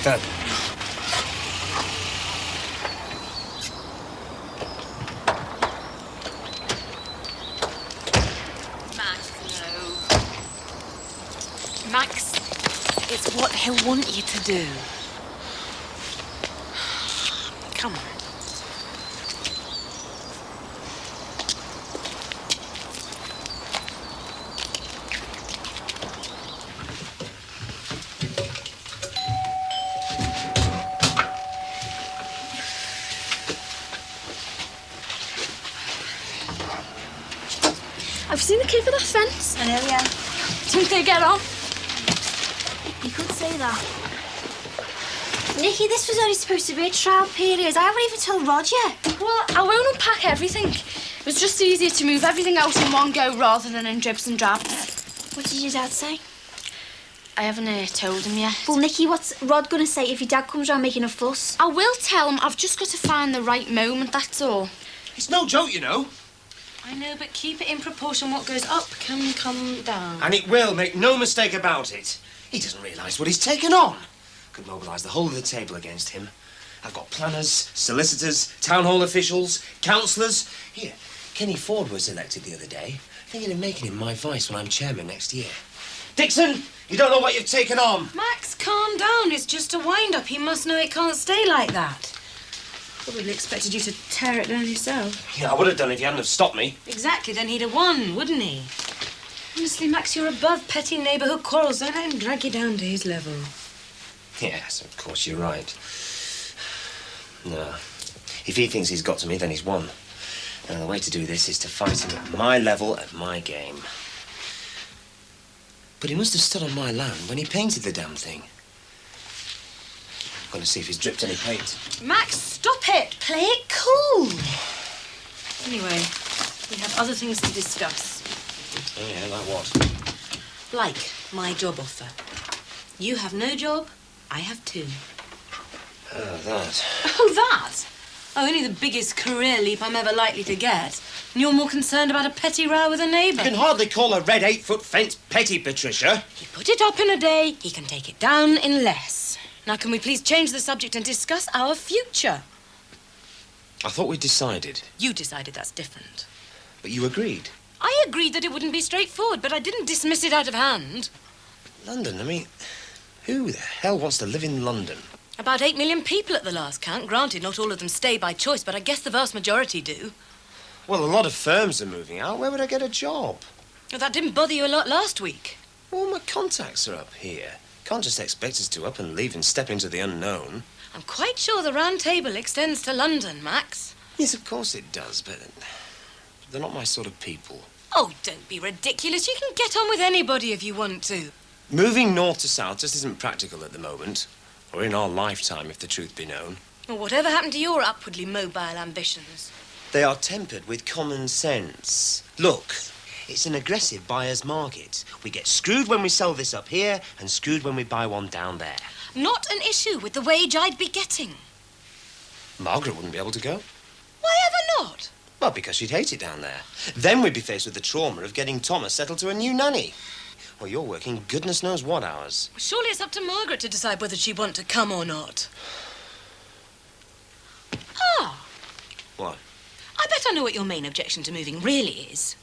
Dad. Max, no. Max, it's what he'll want you to do. Come on. I've seen the kid for that fence. I know, yeah. Think they get on? You could say that. Nikki, this was only supposed to be a trial period. I haven't even told Roger. Well, I won't unpack everything. It was just easier to move everything out in one go rather than in dribs and drabs. What did your dad say? I haven't told him yet. Well, Nikki, what's Rod going to say if your dad comes round making a fuss? I will tell him. I've just got to find the right moment, that's all. It's no joke, you know. I know, but keep it in proportion. What goes up can come down. And it will, make no mistake about it. He doesn't realise what he's taken on. Could mobilise the whole of the table against him. I've got planners, solicitors, town hall officials, councillors. Here, Kenny Ford was elected the other day. Thinking of making him my vice when I'm chairman next year. Dixon, you don't know what you've taken on. Max, calm down. It's just a wind-up. He must know it can't stay like that. Probably expected you to tear it down yourself. Yeah, I would have done if you hadn't have stopped me. Exactly, then he'd have won, wouldn't he? Honestly, Max, you're above petty neighbourhood quarrels. Don't let him drag you down to his level. Yes, of course, you're right. No. If he thinks he's got to me, then he's won. And the way to do this is to fight him at my level, at my game. But he must have stood on my land when he painted the damn thing. I'm going to see if he's dripped any paint. Max, stop it. Play it cool. Anyway, we have other things to discuss. Oh, yeah, like what? Like my job offer. You have no job, I have two. Oh, that. Oh, that? Oh, only the biggest career leap I'm ever likely to get. And you're more concerned about a petty row with a neighbour. You can hardly call a red 8-foot fence petty, Patricia. He put it up in a day, he can take it down in less. Now, can we please change the subject and discuss our future? I thought we'd decided. You decided that's different. But you agreed. I agreed that it wouldn't be straightforward, but I didn't dismiss it out of hand. London, I mean, who the hell wants to live in London? About 8 million people at the last count. Granted, not all of them stay by choice, but I guess the vast majority do. Well, a lot of firms are moving out. Where would I get a job? Oh, that didn't bother you a lot last week. All my contacts are up here. Can't just expect us to up and leave and step into the unknown. I'm quite sure the round table extends to London, Max. Yes, of course it does, but they're not my sort of people. Oh, don't be ridiculous. You can get on with anybody if you want to. Moving north to south just isn't practical at the moment. Or in our lifetime, if the truth be known. Well, whatever happened to your upwardly mobile ambitions? They are tempered with common sense. Look, it's an aggressive buyer's market. We get screwed when we sell this up here and screwed when we buy one down there. Not an issue with the wage I'd be getting. Margaret wouldn't be able to go. Why ever not? Well, because she'd hate it down there. Then we'd be faced with the trauma of getting Thomas settled to a new nanny. Well, you're working goodness knows what hours. Surely it's up to Margaret to decide whether she'd want to come or not. Ah. What? I bet I know what your main objection to moving really is.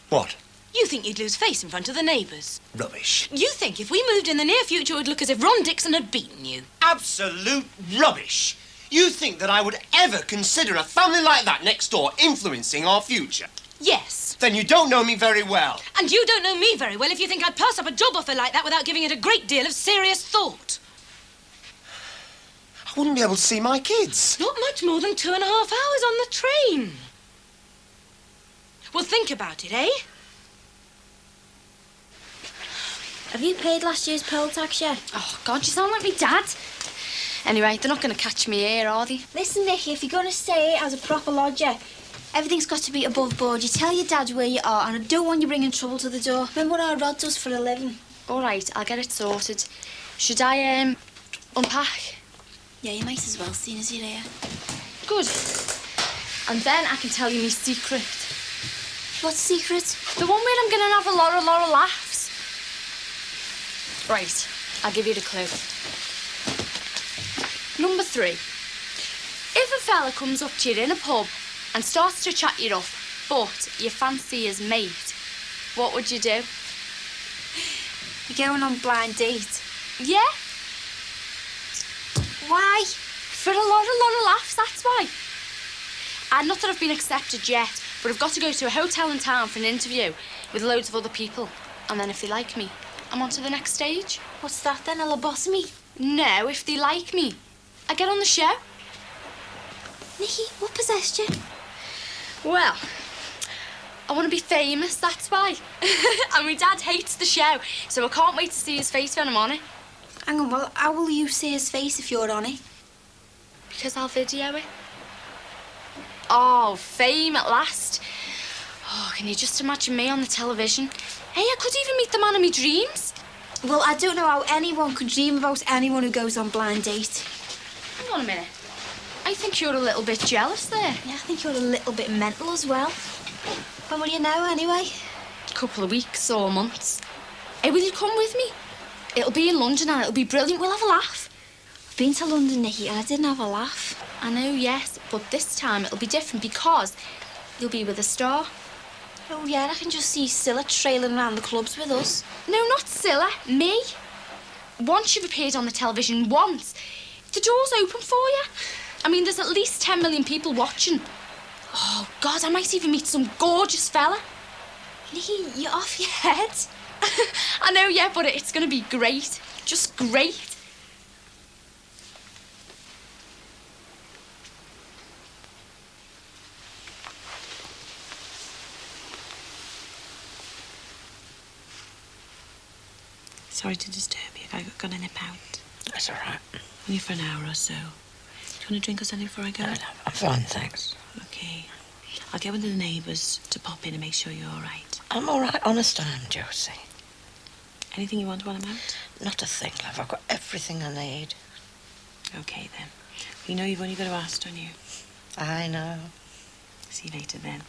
What? You think you'd lose face in front of the neighbours. Rubbish. You think if we moved in the near future, it would look as if Ron Dixon had beaten you. Absolute rubbish. You think that I would ever consider a family like that next door influencing our future? Yes. Then you don't know me very well. And you don't know me very well if you think I'd pass up a job offer like that without giving it a great deal of serious thought. I wouldn't be able to see my kids. Not much more than 2.5 hours on the train. Well, think about it, eh? Have you paid last year's poll tax yet? Oh, God, you sound like me dad. Anyway, they're not going to catch me here, are they? Listen, Nicky, if you're going to stay as a proper lodger, everything's got to be above board. You tell your dad where you are, and I don't want you bringing trouble to the door. Remember what our Rod does for a living? All right, I'll get it sorted. Should I, unpack? Yeah, you might as well, seeing as you're here. Good. And then I can tell you my secret. What secret? The one where I'm going to have a lot of laughs. Right, I'll give you the clue. Number 3. If a fella comes up to you in a pub and starts to chat you up, but you fancy his mate, what would you do? You're going on blind date. Yeah? Why? For a lot of laughs, that's why. And not that I've been accepted yet, but I've got to go to a hotel in town for an interview with loads of other people. And then if they like me, I'm on to the next stage. What's that then, a lobotomy? No, if they like me, I get on the show. Nikki, what possessed you? Well, I want to be famous, that's why. And my dad hates the show, so I can't wait to see his face when I'm on it. Hang on, well, how will you see his face if you're on it? Because I'll video it. Oh, fame at last. Oh, can you just imagine me on the television? Hey, I could even meet the man of my dreams. Well, I don't know how anyone could dream about anyone who goes on blind date. Hang on a minute. I think you're a little bit jealous there. Yeah, I think you're a little bit mental as well. When will you know, anyway? Couple of weeks or months. Hey, will you come with me? It'll be in London and it'll be brilliant. We'll have a laugh. I've been to London, Nikki, and I didn't have a laugh. I know, yes, but this time it'll be different because you'll be with a star. Oh, yeah, I can just see Scylla trailing around the clubs with us. No, not Scylla, me. Once you've appeared on the television, once, the door's open for you. I mean, there's at least 10 million people watching. Oh, God, I might even meet some gorgeous fella. Nikki, you're off your head. I know, yeah, but it's going to be great. Just great. Sorry to disturb you. I've got to nip out. That's all right. Only for an hour or so. Do you want a drink or something before I go? No, I'm fine, thanks. Okay. I'll get one of the neighbours to pop in and make sure you're all right. I'm all right, honest I am, Josie. Anything you want while I'm out? Not a thing, love. I've got everything I need. Okay, then. You know you've only got to ask, don't you? I know. See you later, then.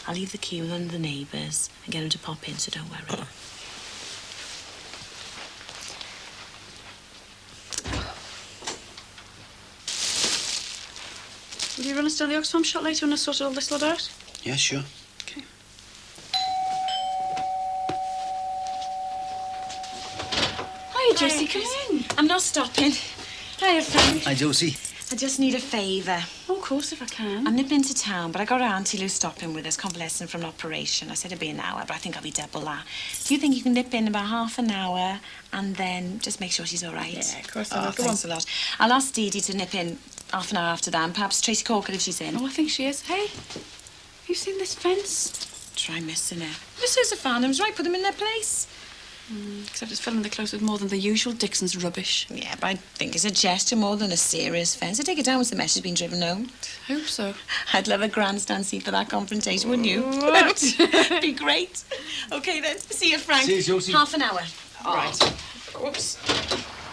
I'll leave the key with one of the neighbours and get them to pop in, so don't worry. Will you run us down the Oxfam shot later when I sort all this lot out? Yeah, sure. Okay. Hiya, Josie, come in. I'm not stopping. Hiya, Frank. Hi, Josie. I just need a favour. Oh, of course, if I can. I'm nipping to town, but I got her Auntie Lou stopping with us, convalescing from an operation. I said it'd be an hour, but I think I'll be double that. Do you think you can nip in about half an hour and then just make sure she's all right? Yeah, of course I Oh, will. Go on. thanks a lot. I'll ask Dee Dee to nip in half an hour after that, and perhaps Tracy Corker if she's in. Oh, I think she is. Hey, have you seen this fence? Try missing it. This is a Farnham's, right? Put them in their place. Except it's filling the close with more than the usual Dixon's rubbish. Yeah, but I think it's a gesture more than a serious fence. I take it down once the message has been driven home. Hope so. I'd love a grandstand seat for that confrontation, wouldn't you? What? Be great. Okay, then. See you, Frank. See you, Josie. Half an hour. Right. Whoops.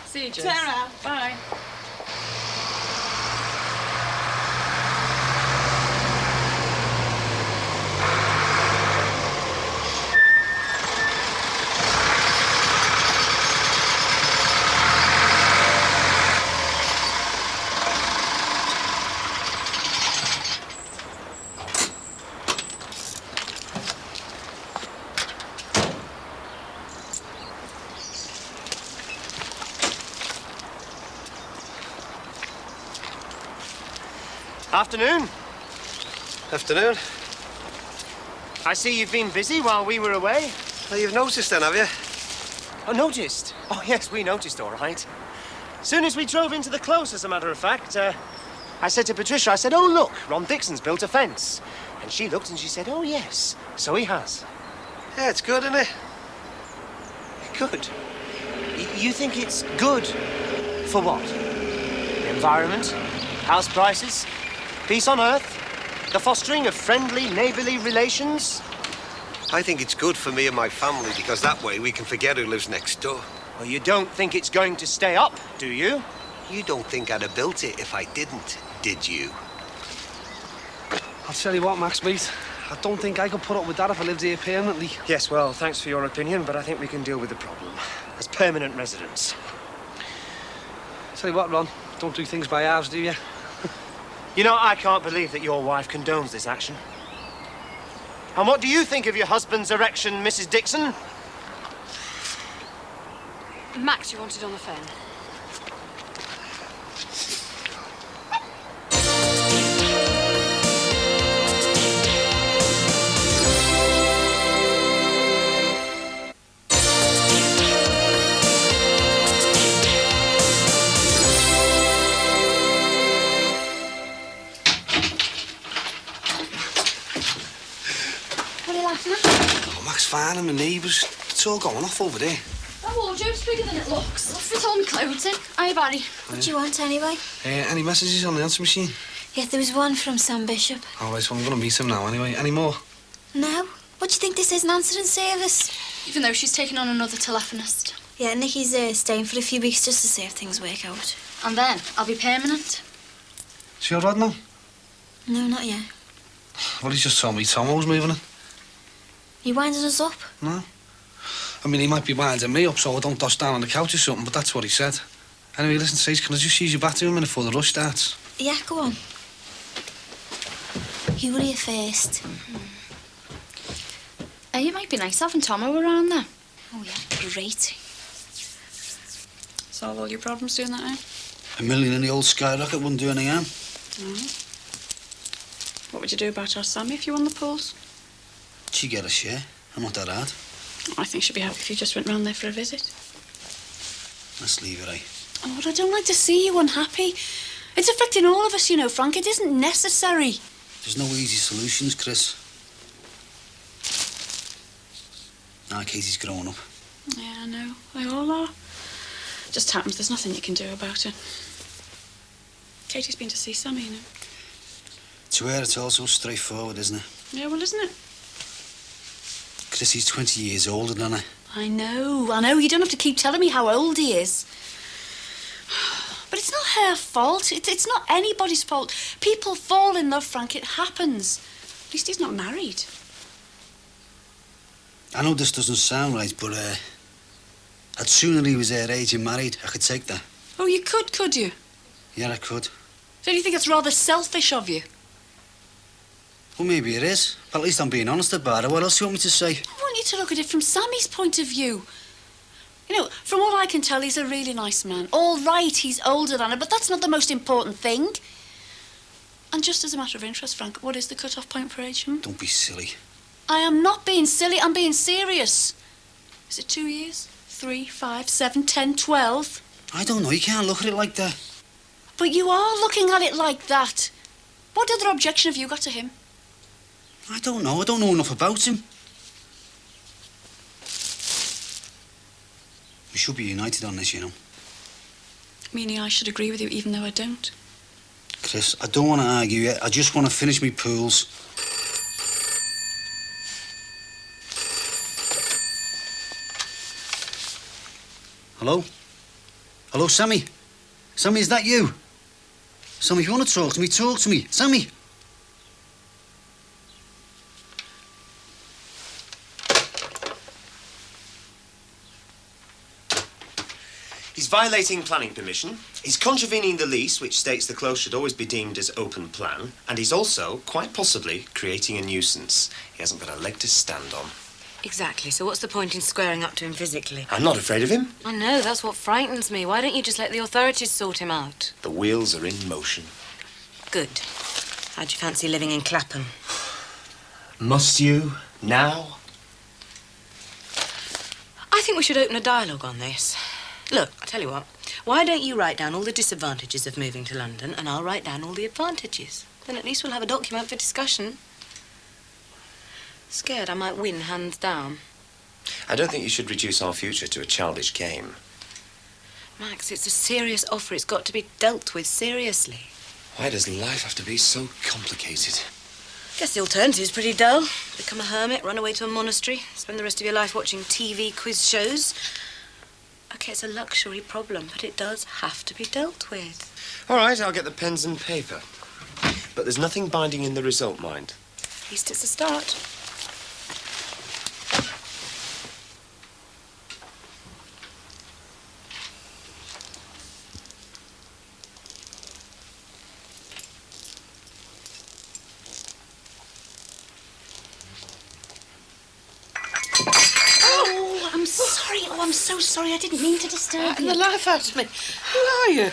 See you, Josie. Ta-ra. Bye. Afternoon. Afternoon. I see you've been busy while we were away. Well, you've noticed then, have you? Oh, noticed? Oh, yes, we noticed, all right. Soon as we drove into the close, as a matter of fact, I said to Patricia, I said, oh, look, Ron Dixon's built a fence. And she looked and she said, oh, yes, so he has. Yeah, it's good, isn't it? Good. You think it's good for what? The environment? House prices? Peace on earth? The fostering of friendly, neighbourly relations? I think it's good for me and my family because that way we can forget who lives next door. Well, you don't think it's going to stay up, do you? You don't think I'd have built it if I didn't, did you? I'll tell you what, Max, mate. I don't think I could put up with that if I lived here permanently. Yes, well, thanks for your opinion, but I think we can deal with the problem as permanent residents. Tell you what, Ron. Don't do things by halves, do you? You know, I can't believe that your wife condones this action. And what do you think of your husband's erection, Mrs. Dixon? Max, you wanted on the phone. What are you laughing at? Oh, Max fine and the neighbours. It's all going off over there. That wardrobe's bigger than it looks. I'll fit all my clothes in. Hiya, Barry. What do you want, anyway? Any messages on the answer machine? Yeah, there was one from Sam Bishop. All right, so I'm going to meet him now anyway. Any more? No? What do you think this is, an answering service? Even though she's taken on another telephonist. Yeah, Nicky's staying for a few weeks just to see if things work out. And then I'll be permanent. Is she all right now? No, not yet. Well, he's just told me Tomo was moving in. You winding us up? No. I mean, he might be winding me up so I don't doss down on the couch or something, but that's what he said. Anyway, listen, Sage, can I just use your bathroom minute before the rush starts? Yeah, go on. You were here first. It might be nice having Tomo around there. Oh, yeah, great. Solve all your problems doing that, eh? $1 million in the old skyrocket wouldn't do any harm. What would you do about our Sammy if you won the polls? She'd get a share. I'm not that hard. I think she'd be happy if you just went round there for a visit. Let's leave it, eh? Oh, but I don't like to see you unhappy. It's affecting all of us, you know, Frank. It isn't necessary. There's no easy solutions, Chris. Now Katie's growing up. Yeah, I know. They all are. Just happens there's nothing you can do about it. Katie's been to see Sammy, you know. To her, it's all so straightforward, isn't it? Yeah, well, isn't it? Chrissy's 20 years older than her. I know. You don't have to keep telling me how old he is. But it's not her fault. It's not anybody's fault. People fall in love, Frank. It happens. At least he's not married. I know this doesn't sound right, but I'd sooner he was her age and married. I could take that. Oh, you could you? Yeah, I could. Don't you think it's rather selfish of you? Well, maybe it is. But at least I'm being honest about it. What else do you want me to say? I want you to look at it from Sammy's point of view. You know, from what I can tell, he's a really nice man. All right, he's older than her, but that's not the most important thing. And just as a matter of interest, Frank, what is the cut-off point for age? Don't be silly. I am not being silly, I'm being serious. Is it 2 years? 3, 5, 7, 10, 12? I don't know. You can't look at it like that. But you are looking at it like that. What other objection have you got to him? I don't know. I don't know enough about him. We should be united on this, you know. Meaning I should agree with you even though I don't? Chris, I don't want to argue yet. I just want to finish me pools. Hello? Hello, Sammy? Sammy, is that you? Sammy, if you want to talk to me, talk to me. Sammy! He's violating planning permission, he's contravening the lease, which states the close should always be deemed as open plan, and he's also, quite possibly, creating a nuisance. He hasn't got a leg to stand on. Exactly. So what's the point in squaring up to him physically? I'm not afraid of him. I know, that's what frightens me. Why don't you just let the authorities sort him out? The wheels are in motion. Good. How'd you fancy living in Clapham? Must you? Now? I think we should open a dialogue on this. Look, I'll tell you what. Why don't you write down all the disadvantages of moving to London and I'll write down all the advantages. Then at least we'll have a document for discussion. Scared I might win hands down. I don't think you should reduce our future to a childish game. Max, it's a serious offer. It's got to be dealt with seriously. Why does life have to be so complicated? Guess the alternative's pretty dull. Become a hermit, run away to a monastery, spend the rest of your life watching TV quiz shows. OK, it's a luxury problem, but it does have to be dealt with. All right, I'll get the pens and paper. But there's nothing binding in the result, mind. At least it's a start. Oh, I'm so sorry. I didn't mean to disturb you. The life out of me. Who are you?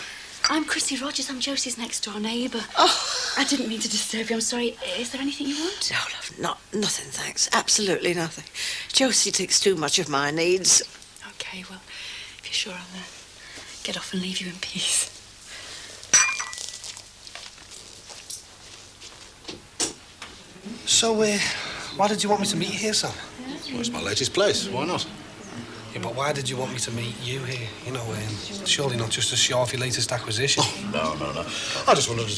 I'm Chrissy Rogers. I'm Josie's next-door neighbour. Oh. I didn't mean to disturb you. I'm sorry. Is there anything you want? No, love, nothing, thanks. Absolutely nothing. Josie takes too much of my needs. OK, well, if you're sure, I'll get off and leave you in peace. So, why did you want me to meet you here, Sam? Well, it's my latest place. Why not? Yeah, but why did you want me to meet you here? You know, surely not just to show off your latest acquisition. Oh, no. I just wondered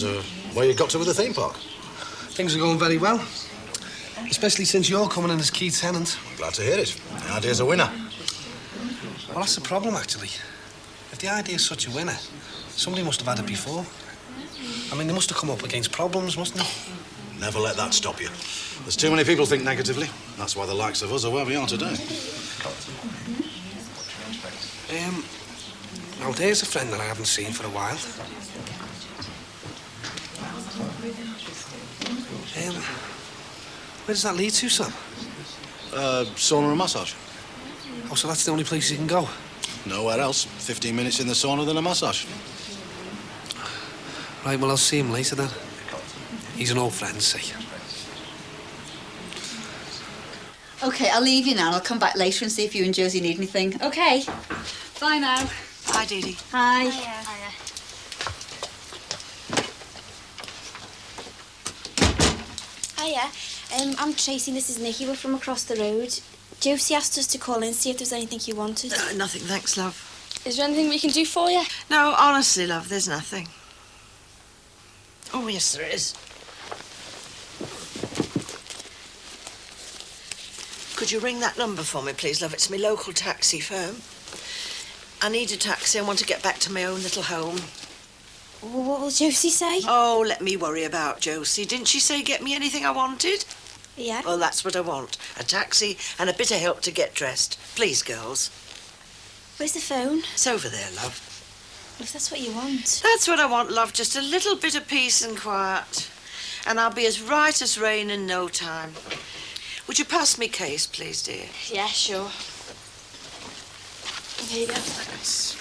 where you got to with the theme park. Things are going very well. Especially since you're coming in as key tenant. Glad to hear it. The idea's a winner. Well, that's the problem, actually. If the idea's such a winner, somebody must have had it before. I mean, they must have come up against problems, mustn't they? Never let that stop you. There's too many people think negatively. That's why the likes of us are where we are today. Now, there's a friend that I haven't seen for a while. Where does that lead to, Sam? Sauna and massage. Oh, so that's the only place you can go? Nowhere else. 15 minutes in the sauna, then a massage. Right, well, I'll see him later then. He's an old friend, see. OK, I'll leave you now. I'll come back later and see if you and Josie need anything. OK. Bye now. Hi, Dee Dee. Hi. Hiya. I'm Tracy and this is Nikki. We're from across the road. Josie asked us to call in, see if there's anything you wanted. Nothing, thanks, love. Is there anything we can do for you? No, honestly, love, there's nothing. Oh, yes, there is. Could you ring that number for me, please, love? It's my local taxi firm. I need a taxi. I want to get back to my own little home. What will Josie say? Oh, let me worry about Josie. Didn't she say get me anything I wanted? Yeah. Well, that's what I want. A taxi and a bit of help to get dressed. Please, girls. Where's the phone? It's over there, love. If that's what you want. That's what I want, love. Just a little bit of peace and quiet. And I'll be as right as rain in no time. Would you pass me case, please, dear? Yeah, sure. Here you go. Thanks.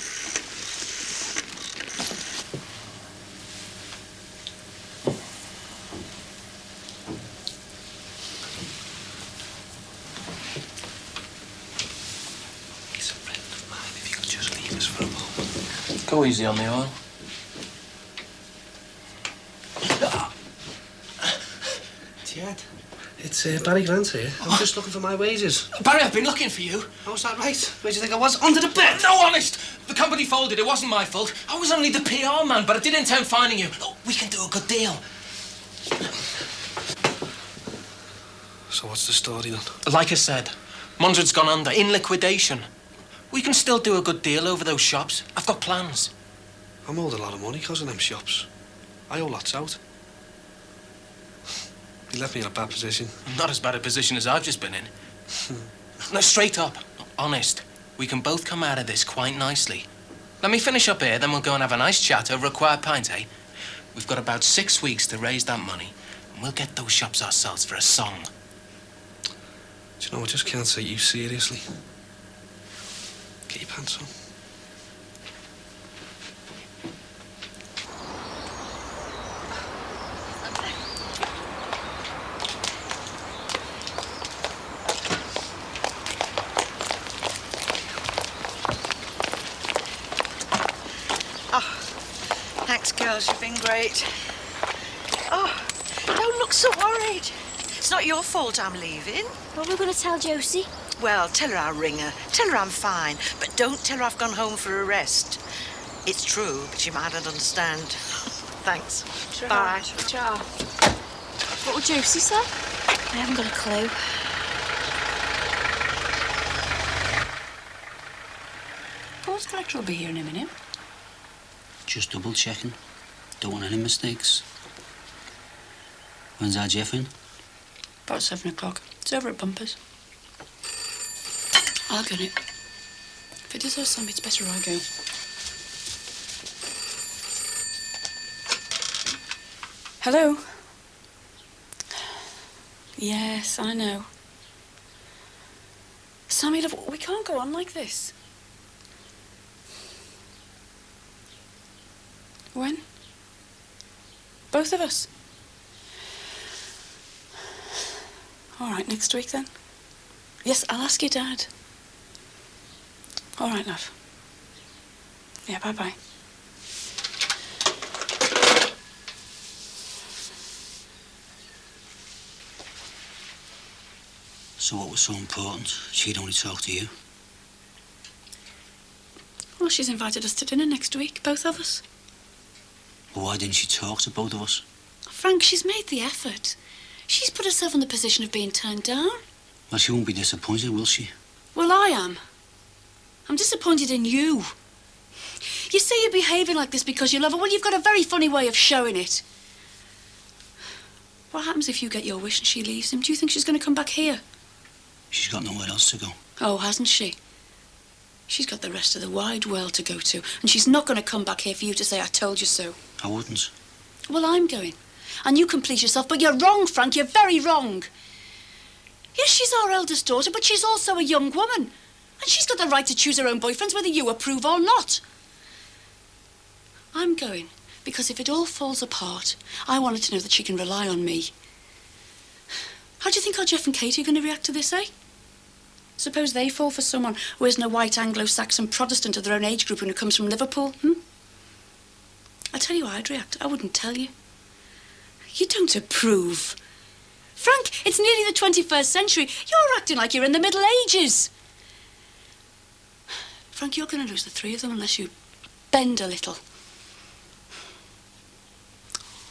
He's a friend of mine. If you could just leave us for a moment. Go easy on the oil. Ted, it's Barry Grant here. I'm just looking for my wages. Barry, I've been looking for you. How's that right? Where do you think I was? Under the bed? No, honest. The company folded. It wasn't my fault. I was only the PR man, but I did intend finding you. Oh, we can do a good deal. So what's the story then? Like I said, Mundred's gone under, in liquidation. We can still do a good deal over those shops. I've got plans. I'm owed a lot of money because of them shops. I owe lots out. He left me in a bad position. Not as bad a position as I've just been in. No, straight up, honest. We can both come out of this quite nicely. Let me finish up here, then we'll go and have a nice chat over a quiet pint, eh? We've got about 6 weeks to raise that money, and we'll get those shops ourselves for a song. Do you know, I just can't take you seriously. Get your pants on. Thanks, girls. You've been great. Oh, don't look so worried. It's not your fault I'm leaving. What are we going to tell Josie? Well, tell her I'll ring her. Tell her I'm fine. But don't tell her I've gone home for a rest. It's true, but she might not understand. Thanks. Bye. Ciao. What would Josie say? I haven't got a clue. Post collector will be here in a minute. Just double checking. Don't want any mistakes. When's our Jeff in? About 7 o'clock. It's over at Bumpers. I'll get it. If it is her son, it's better I go. Hello? Yes, I know. Sammy, love, we can't go on like this. When? Both of us? All right, next week then. Yes, I'll ask your dad. All right, love. Yeah, bye-bye. So what was so important? She'd only talk to you. Well, she's invited us to dinner next week, both of us. Well, why didn't she talk to both of us? Frank, she's made the effort. She's put herself in the position of being turned down. Well, she won't be disappointed, will she? Well, I am. I'm disappointed in you. You say you're behaving like this because you love her. Well, you've got a very funny way of showing it. What happens if you get your wish and she leaves him? Do you think she's going to come back here? She's got nowhere else to go. Oh, hasn't she? She's got the rest of the wide world to go to, and she's not going to come back here for you to say, I told you so. I wouldn't. Well, I'm going. And you can please yourself, but you're wrong, Frank. You're very wrong. Yes, she's our eldest daughter, but she's also a young woman. And she's got the right to choose her own boyfriends, whether you approve or not. I'm going, because if it all falls apart, I want her to know that she can rely on me. How do you think our Jeff and Katie are going to react to this, eh? Suppose they fall for someone who isn't a white Anglo-Saxon Protestant of their own age group and who comes from Liverpool, I tell you how I'd react. I wouldn't tell you. You don't approve. Frank, it's nearly the 21st century. You're acting like you're in the Middle Ages. Frank, you're going to lose the three of them unless you bend a little.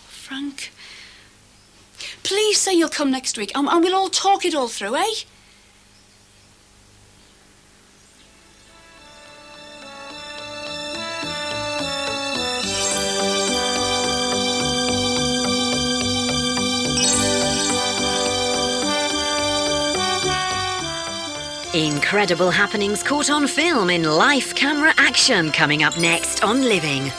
Frank, please say you'll come next week and we'll all talk it all through, eh? Incredible happenings caught on film in live camera action coming up next on Living.